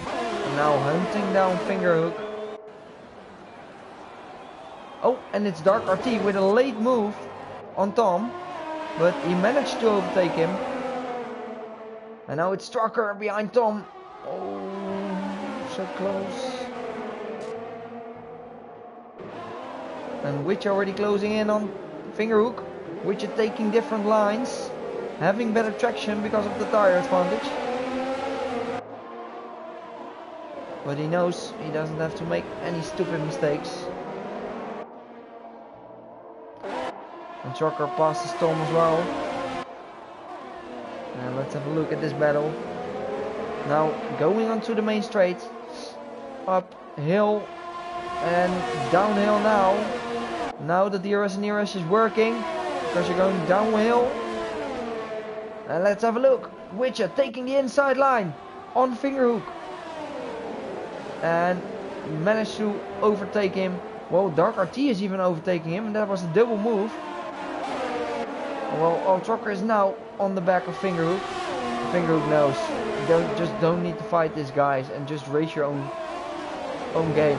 And now hunting down Fingerhook. Oh, and it's Dark RT with a late move on Tom, but he managed to overtake him. And now it's Trucker behind Tom. Oh, so close. And Witcher already closing in on Fingerhook. Witcher taking different lines, having better traction because of the tire advantage. But he knows he doesn't have to make any stupid mistakes. And Trucker passes Tom as well. And let's have a look at this battle. Now going onto the main straight. Uphill and downhill now. Now the DRS and ERS is working, because you're going downhill. And let's have a look. Witcher taking the inside line on Fingerhook. And managed to overtake him. Well, Dark RT is even overtaking him, and that was a double move. Well, Trucker is now on the back of Fingerhook. Fingerhook knows you don't need to fight these guys and just race your own game.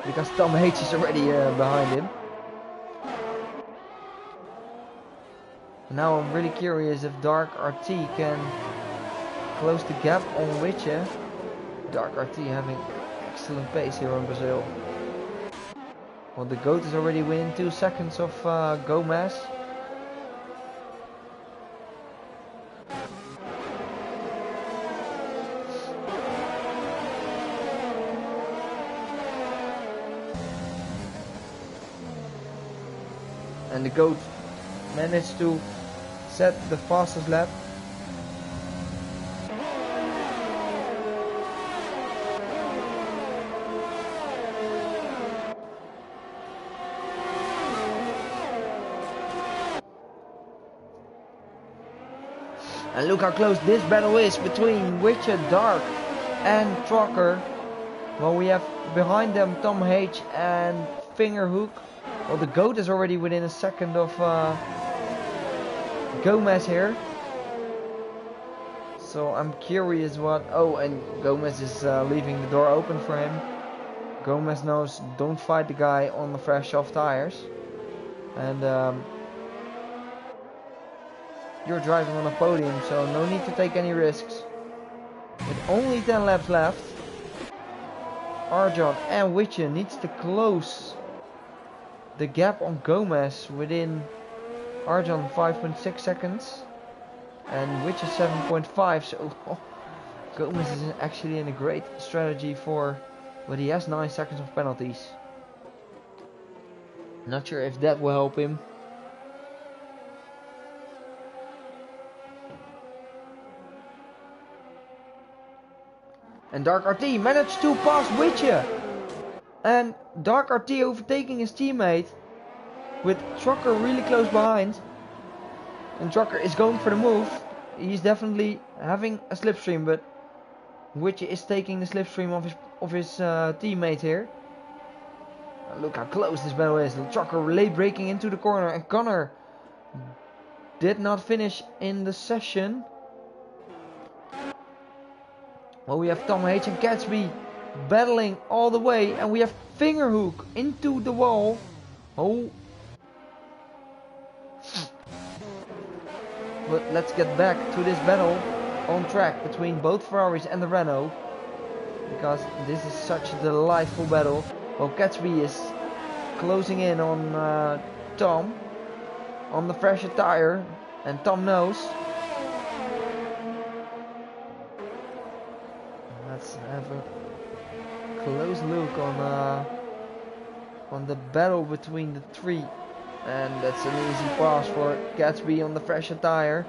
Because Tom H is already behind him. Now I'm really curious if Dark RT can close the gap on Witcher. Dark RT having excellent pace here in Brazil. Well, the GOAT is already winning 2 seconds of Gomez. And the goat managed to set the fastest lap. And look how close this battle is between Witcher, Dark and Trucker. Well, we have behind them Tom H and Fingerhook. Well, the goat is already within a second of Gomez here. So I'm curious what... Oh, and Gomez is leaving the door open for him. Gomez knows don't fight the guy on the fresh soft tires. And you're driving on a podium, so no need to take any risks. With only 10 laps left, Arjan and Witcher needs to close the gap on Gomez within Arjan 5.6 seconds and Witcher 7.5. So Gomez is actually in a great strategy for, but he has 9 seconds of penalties. Not sure if that will help him. And Dark RT managed to pass Witcher. And Dark RT overtaking his teammate with Trucker really close behind. And Trucker is going for the move. He's definitely having a slipstream, but Witcher is taking the slipstream of his teammate here. And look how close this battle is. Trucker late braking into the corner, and Connor did not finish in the session. Well, we have Tom H and Gatsby battling all the way, and we have Fingerhook into the wall. Oh. But let's get back to this battle on track between both Ferraris and the Renault, because this is such a delightful battle. Well, Gatsby is closing in on Tom on the fresher tire, and Tom knows. Let's have a close look on the battle between the three, and that's an easy pass for Gatsby on the fresher tire.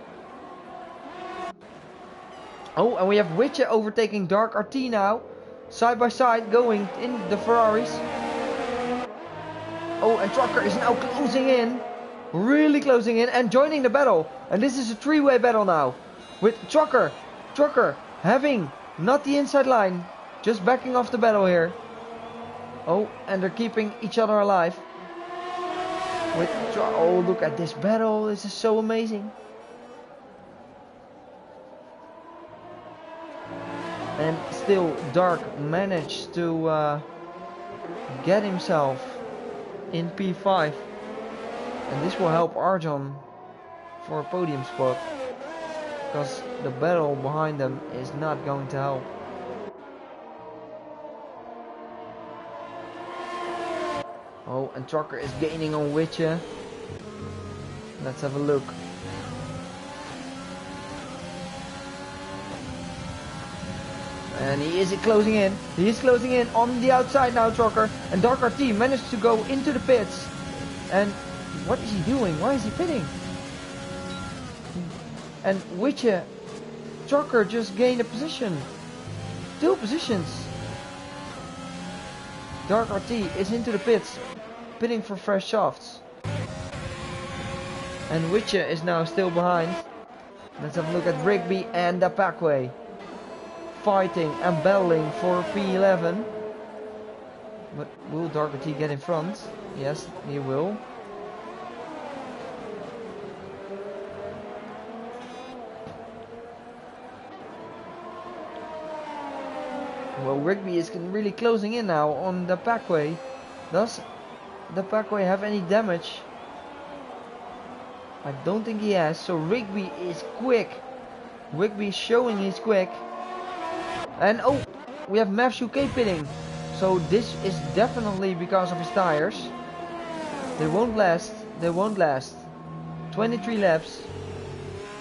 Oh, and we have Witcher overtaking Dark RT now, side by side, going in the Ferraris. Oh, and Trucker is now closing in, really closing in, and joining the battle. And this is a three-way battle now, with Trucker having not the inside line, just backing off the battle here. Oh, and they're keeping each other alive. Oh, look at this battle. This is so amazing. And still Dark managed to get himself in P5. And this will help Arjan for a podium spot, because the battle behind them is not going to help. Oh, and Trucker is gaining on Witcher. Let's have a look. And he is closing in. He is closing in on the outside now, Trucker. And Dark RT managed to go into the pits. And what is he doing? Why is he pitting? And Witcher, Trucker just gained a position. 2 positions. Dark RT is into the pits, pitting for fresh shafts. And Witcher is now still behind. Let's have a look at Rigby and the Packway, fighting and battling for P11. But will Dark RT get in front? Yes, he will. Well, Rigby is really closing in now on the Packway. Does the Packway have any damage? I don't think he has. So Rigby is quick. Rigby is showing he's quick. And oh, we have Mavs UK pitting. So this is definitely because of his tires. They won't last. They won't last. 23 laps.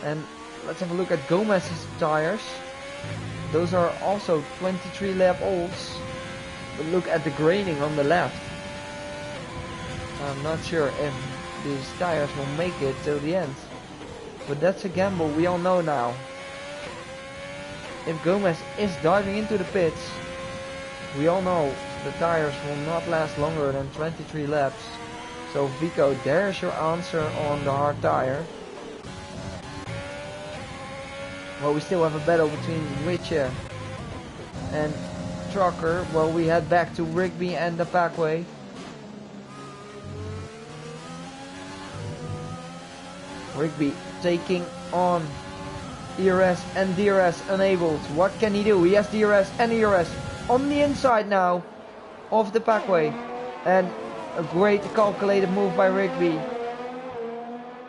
And let's have a look at Gomez's tires. Those are also 23 lap olds. But look at the graining on the left. I'm not sure if these tires will make it till the end. But that's a gamble we all know now. If Gomez is diving into the pits, we all know the tires will not last longer than 23 laps. So Vico, there's your answer on the hard tire. Well, we still have a battle between Witcher and Trucker. Well, we head back to Rigby and the Packway. Rigby taking on ERS and DRS enabled. What can he do? He has DRS and ERS on the inside now of the Packway. And a great calculated move by Rigby.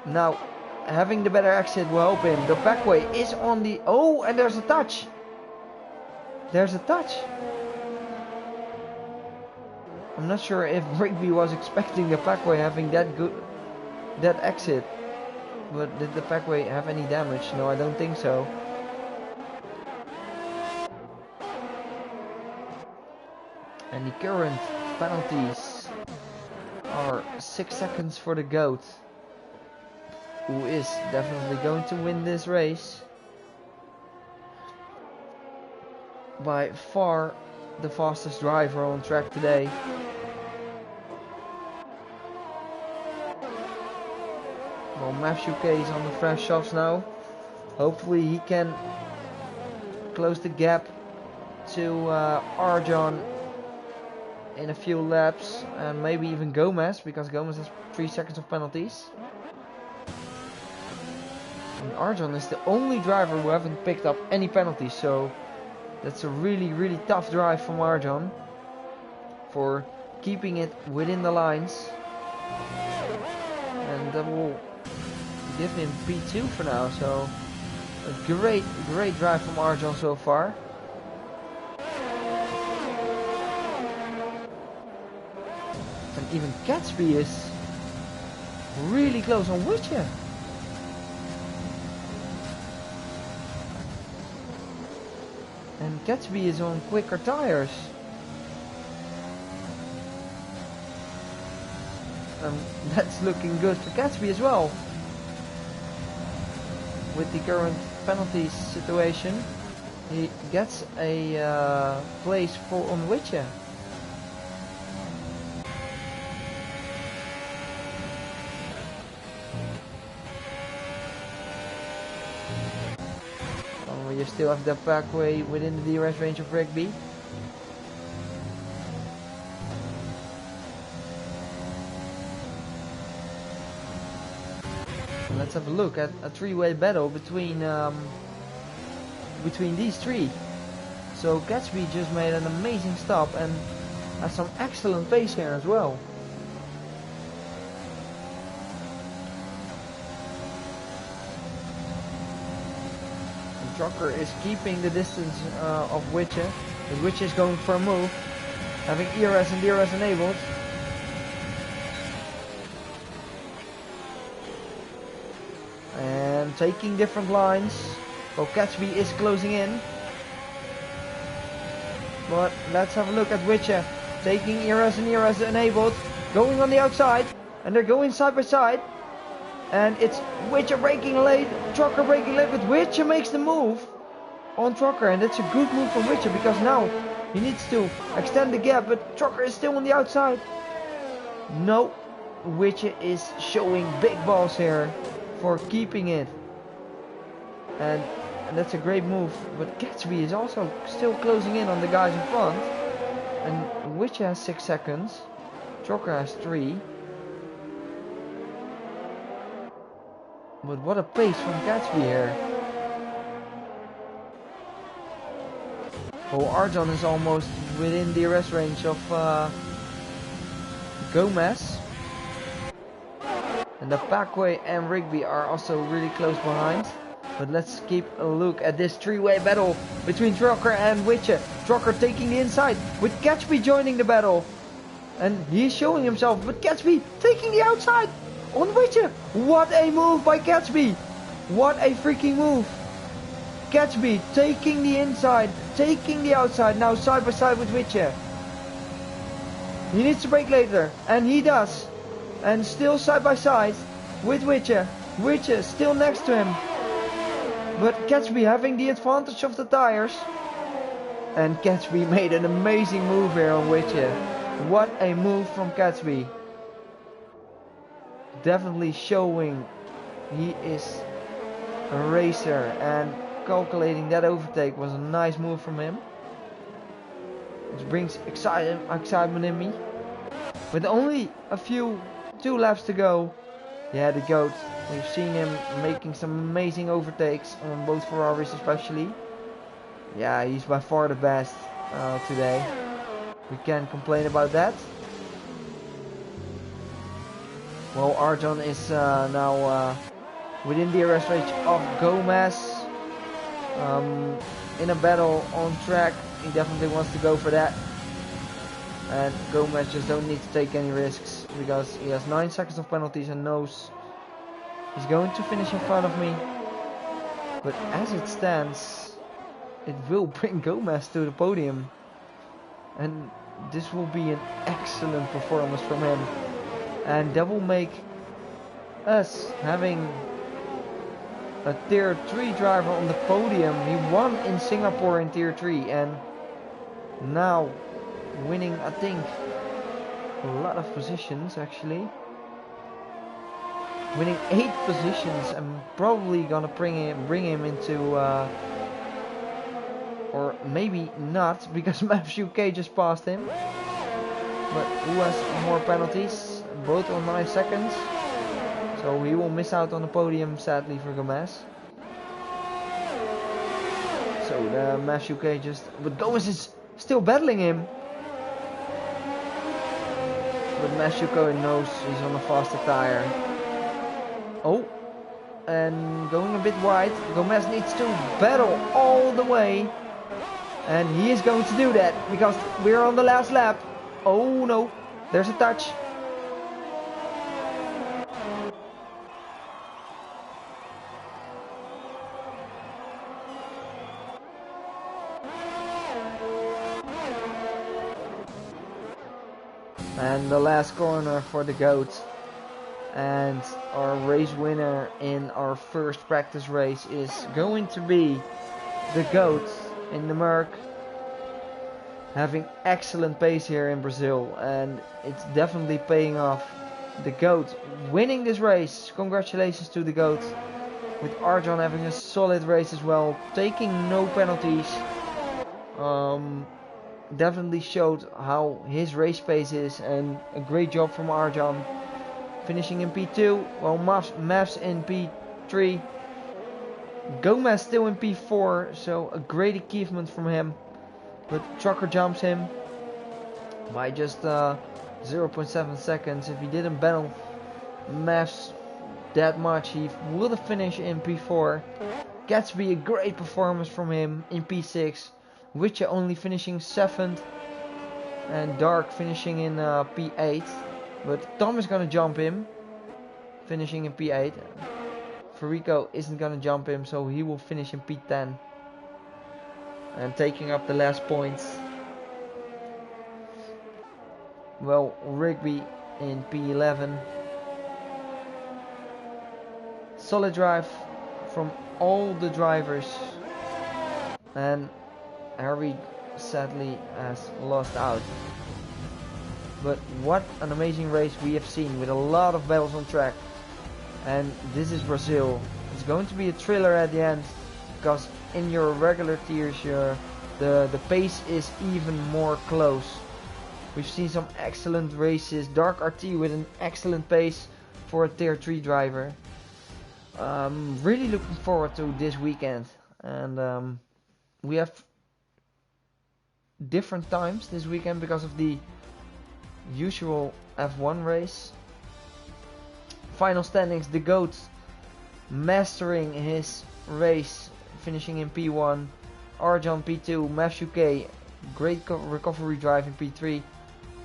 Now, having the better exit will help him. The Packway is on the... Oh, and there's a touch. There's a touch. I'm not sure if Rigby was expecting the Packway having that exit. But did the Packway have any damage? No, I don't think so. And the current penalties are 6 seconds for the GOAT, who is definitely going to win this race. By far the fastest driver on track today. Well, Matthew K is on the fresh softs now. Hopefully he can close the gap to Arjan in a few laps, and maybe even Gomez, because Gomez has 3 seconds of penalties. And Arjan is the only driver who haven't picked up any penalties, so that's a really tough drive from Arjan for keeping it within the lines. And that will give him P2 for now, so a great drive from Arjan so far. And even Gatsby is really close on Witcher. And Gatsby is on quicker tires. That's looking good for Gatsby as well. With the current penalties situation, he gets a place for on Witcher. Oh, you still have the Packway within the DRS range of Rigby. Let's have a look at a three-way battle between these three. So Gatsby just made an amazing stop and has some excellent pace here as well. And Trucker is keeping the distance of Witcher, but Witcher is going for a move, having ERS and DRS enabled. And taking different lines. So Gatsby is closing in. But let's have a look at Witcher taking ERS and ERS enabled, going on the outside, and they're going side by side. And it's Witcher braking late, Trucker braking late, but Witcher makes the move on Trucker, and that's a good move from Witcher because now he needs to extend the gap, but Trucker is still on the outside. No, Witcher is showing big balls here for keeping it, and that's a great move. But Gatsby is also still closing in on the guys in front, and Witcher has 6 seconds, Trucker has 3. But what a pace from Gatsby here. Oh, Arjan is almost within the DRS range of Gomez. And the Packway and Rigby are also really close behind. But let's keep a look at this three-way battle between Trucker and Witcher. Trucker taking the inside with Gatsby joining the battle. And he's showing himself, but Gatsby taking the outside on Witcher. What a move by Gatsby. What a freaking move. Gatsby taking the inside, taking the outside, now side by side with Witcher. He needs to brake later, and he does. And still side by side with Witcher. Witcher still next to him. But Gatsby having the advantage of the tires. And Gatsby made an amazing move here on Witcher. What a move from Gatsby. Definitely showing he is a racer, and calculating that overtake was a nice move from him. Which brings excitement in me. With only two laps to go. Yeah, the GOAT. We've seen him making some amazing overtakes on both Ferraris especially. Yeah, he's by far the best today. We can't complain about that. Well, Arjan is now within the arrest range of Gomez. In a battle on track, he definitely wants to go for that. And Gomez just don't need to take any risks, because he has 9 seconds of penalties and knows he's going to finish in front of me. But as it stands, it will bring Gomez to the podium. And this will be an excellent performance from him. And that will make us having a tier 3 driver on the podium. He won in Singapore in tier 3 and now winning, I think, a lot of positions actually. Winning 8 positions and probably gonna bring him into or maybe not, because Maps UK just passed him. But who has more penalties? Both on 9 seconds. So he will miss out on the podium, sadly, for Gomez. So the Maps UK but Gomez is still battling him. But Maps UK knows he's on a faster tire. Oh, and going a bit wide. Gomez needs to battle all the way. And he is going to do that, because we're on the last lap. Oh no, there's a touch. And the last corner for the GOAT. And our race winner in our first practice race is going to be the GOAT in the Merc. Having excellent pace here in Brazil, and it's definitely paying off. The GOAT winning this race. Congratulations to the GOAT. With Arjan having a solid race as well, taking no penalties. Definitely showed how his race pace is, and a great job from Arjan. Finishing in P2, while Maps in P3. Gomez still in P4, so a great achievement from him. But Trucker jumps him by just 0.7 seconds. If he didn't battle Maps that much, he would have finished in P4. Gatsby, a great performance from him in P6. Witcher only finishing 7th. And Dark finishing in P8. But Tom is gonna jump him, finishing in P8. Furico isn't gonna jump him, so he will finish in P10. And taking up the last points. Well, Rigby in P11. Solid drive from all the drivers. And Harry sadly has lost out. But what an amazing race we have seen, with a lot of battles on track. And this is Brazil. It's going to be a thriller at the end, because in your regular tiers the pace is even more close. We've seen some excellent races. Dark RT with an excellent pace for a tier 3 driver. Really looking forward to this weekend. And we have different times this weekend because of the usual F1 race. Final standings, the GOAT mastering his race, finishing in P1. Arjan P2, Maps UK, great recovery drive in P3.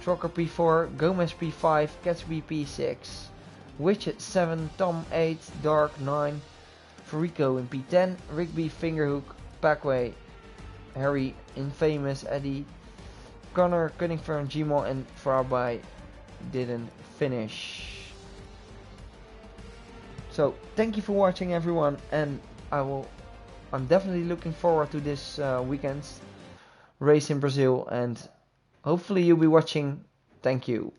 Trucker P4, Gomez P5, Gatsby P6. Widget 7, Tom 8, Dark 9. Furico in P10, Rigby, Fingerhook, Packway, Harry, Infamous, Eddie, Connor, Cunningford, Gmo and Farby didn't finish. So thank you for watching, everyone, and I'm definitely looking forward to this weekend's race in Brazil, and hopefully you'll be watching. Thank you.